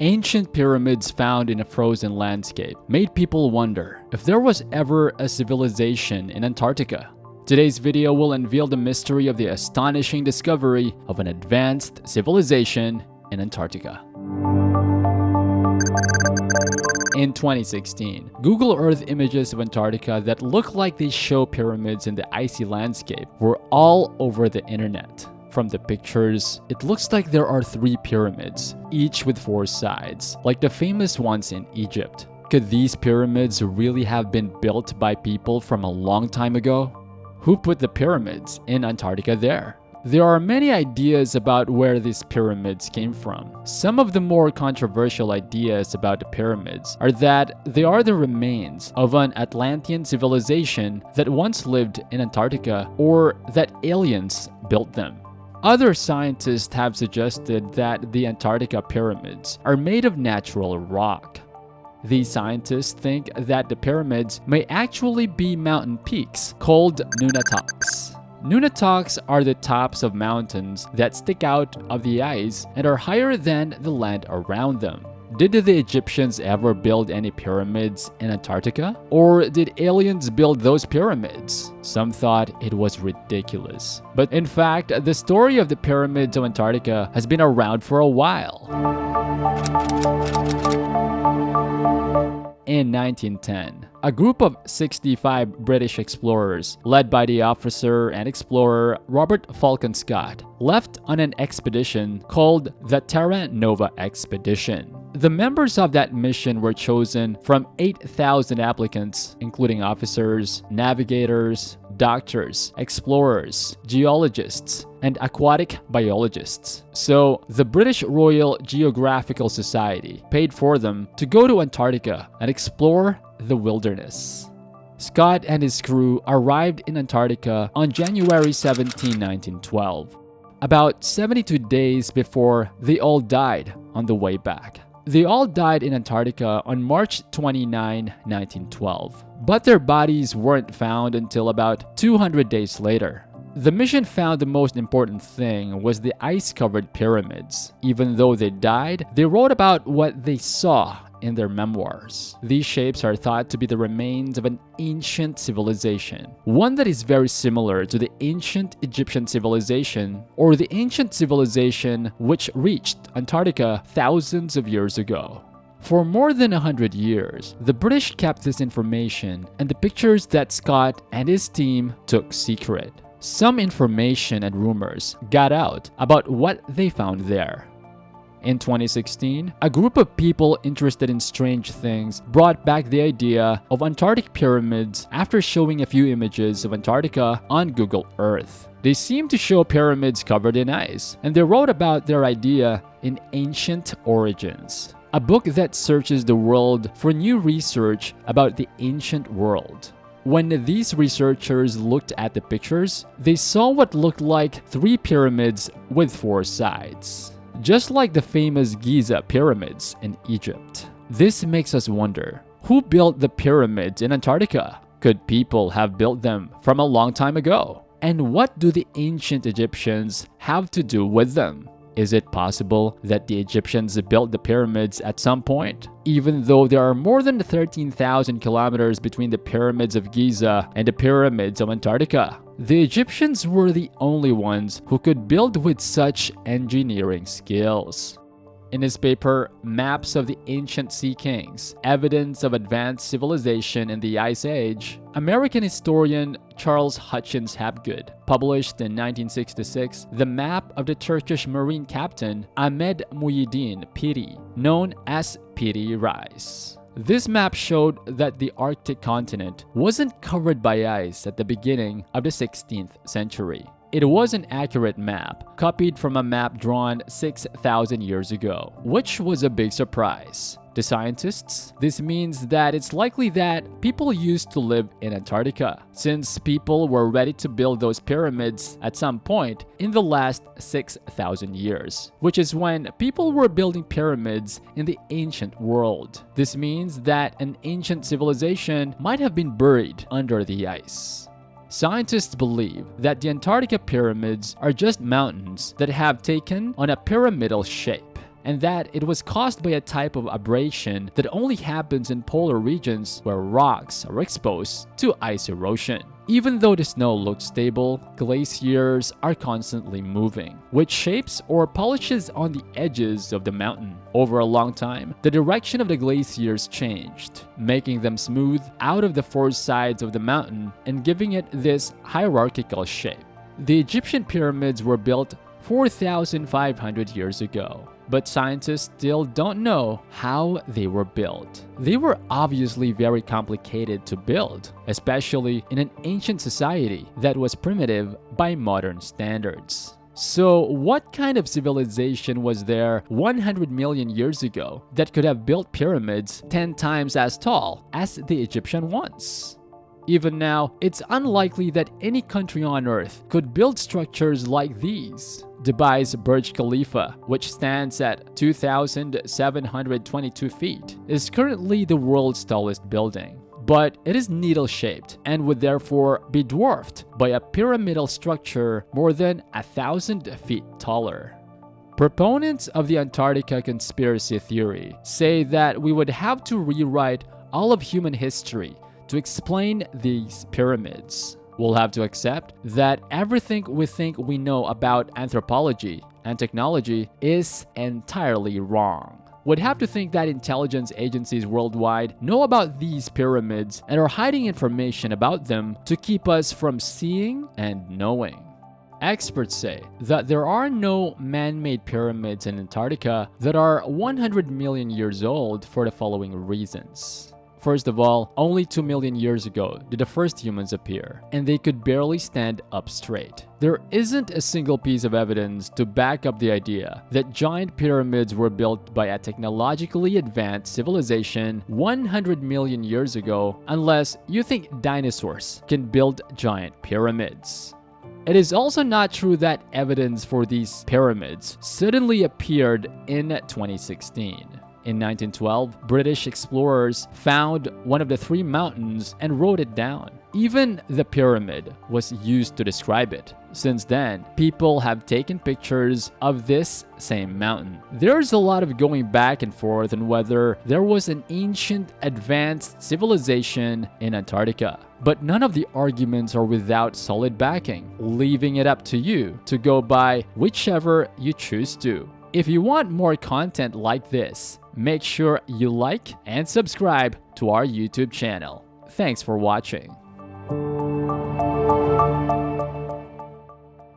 Ancient pyramids found in a frozen landscape made people wonder if there was ever a civilization in Antarctica. Today's video will unveil the mystery of the astonishing discovery of an advanced civilization in Antarctica. In 2016, Google Earth images of Antarctica that look like they show pyramids in the icy landscape were all over the internet. From the pictures, it looks like there are 3 pyramids, each with 4 sides, like the famous ones in Egypt. Could these pyramids really have been built by people from a long time ago? Who put the pyramids in Antarctica there? There are many ideas about where these pyramids came from. Some of the more controversial ideas about the pyramids are that they are the remains of an Atlantean civilization that once lived in Antarctica, or that aliens built them. Other scientists have suggested that the Antarctica pyramids are made of natural rock. These scientists think that the pyramids may actually be mountain peaks called nunataks. Nunataks are the tops of mountains that stick out of the ice and are higher than the land around them. Did the Egyptians ever build any pyramids in Antarctica? Or did aliens build those pyramids? Some thought it was ridiculous. But in fact, the story of the pyramids of Antarctica has been around for a while. In 1910, a group of 65 British explorers, led by the officer and explorer Robert Falcon Scott, left on an expedition called the Terra Expedition. The members of that mission were chosen from 8,000 applicants, including officers, navigators, doctors, explorers, geologists, and aquatic biologists. So, the British Royal Geographical Society paid for them to go to Antarctica and explore the wilderness. Scott and his crew arrived in Antarctica on January 17, 1912, about 72 days before they all died on the way back. They all died in Antarctica on March 29, 1912, but their bodies weren't found until about 200 days later. The mission found the most important thing was the ice-covered pyramids. Even though they died, they wrote about what they saw in their memoirs. These shapes are thought to be the remains of an ancient civilization, one that is very similar to the ancient Egyptian civilization or the ancient civilization which reached Antarctica thousands of years ago. For more than 100 years, the British kept this information and the pictures that Scott and his team took secret. Some information and rumors got out about what they found there. In 2016, a group of people interested in strange things brought back the idea of Antarctic pyramids after showing a few images of Antarctica on Google Earth. They seemed to show pyramids covered in ice, and they wrote about their idea in Ancient Origins, a book that searches the world for new research about the ancient world. When these researchers looked at the pictures, they saw what looked like 3 pyramids with 4 sides, just like the famous Giza pyramids in Egypt. This makes us wonder, who built the pyramids in Antarctica? Could people have built them from a long time ago? And what do the ancient Egyptians have to do with them? Is it possible that the Egyptians built the pyramids at some point? Even though there are more than 13,000 kilometers between the pyramids of Giza and the pyramids of Antarctica, the Egyptians were the only ones who could build with such engineering skills. In his paper, Maps of the Ancient Sea Kings, Evidence of Advanced Civilization in the Ice Age, American historian Charles Hutchins Hapgood published in 1966 the map of the Turkish Marine captain Ahmed Muhyiddin Piri, known as Piri Reis. This map showed that the Arctic continent wasn't covered by ice at the beginning of the 16th century. It was an accurate map, copied from a map drawn 6,000 years ago, which was a big surprise. To scientists, this means that it's likely that people used to live in Antarctica, since people were ready to build those pyramids at some point in the last 6,000 years, which is when people were building pyramids in the ancient world. This means that an ancient civilization might have been buried under the ice. Scientists believe that the Antarctica pyramids are just mountains that have taken on a pyramidal shape, and that it was caused by a type of abrasion that only happens in polar regions where rocks are exposed to ice erosion. Even though the snow looks stable, glaciers are constantly moving, which shapes or polishes on the edges of the mountain. Over a long time, the direction of the glaciers changed, making them smooth out of the four sides of the mountain and giving it this hierarchical shape. The Egyptian pyramids were built 4,500 years ago, but scientists still don't know how they were built. They were obviously very complicated to build, especially in an ancient society that was primitive by modern standards. So, what kind of civilization was there 100 million years ago that could have built pyramids 10 times as tall as the Egyptian ones? Even now, it's unlikely that any country on Earth could build structures like these. Dubai's Burj Khalifa, which stands at 2,722 feet, is currently the world's tallest building. But it is needle-shaped and would therefore be dwarfed by a pyramidal structure more than 1,000 feet taller. Proponents of the Antarctica conspiracy theory say that we would have to rewrite all of human history to explain these pyramids. We'll have to accept that everything we think we know about anthropology and technology is entirely wrong. We'd have to think that intelligence agencies worldwide know about these pyramids and are hiding information about them to keep us from seeing and knowing. Experts say that there are no man-made pyramids in Antarctica that are 100 million years old for the following reasons. First of all, only 2 million years ago did the first humans appear, and they could barely stand up straight. There isn't a single piece of evidence to back up the idea that giant pyramids were built by a technologically advanced civilization 100 million years ago, unless you think dinosaurs can build giant pyramids. It is also not true that evidence for these pyramids suddenly appeared in 2016. In 1912, British explorers found one of the three mountains and wrote it down. Even the pyramid was used to describe it. Since then, people have taken pictures of this same mountain. There's a lot of going back and forth on whether there was an ancient advanced civilization in Antarctica. But none of the arguments are without solid backing, leaving it up to you to go by whichever you choose to. If you want more content like this, make sure you like and subscribe to our YouTube channel. Thanks for watching.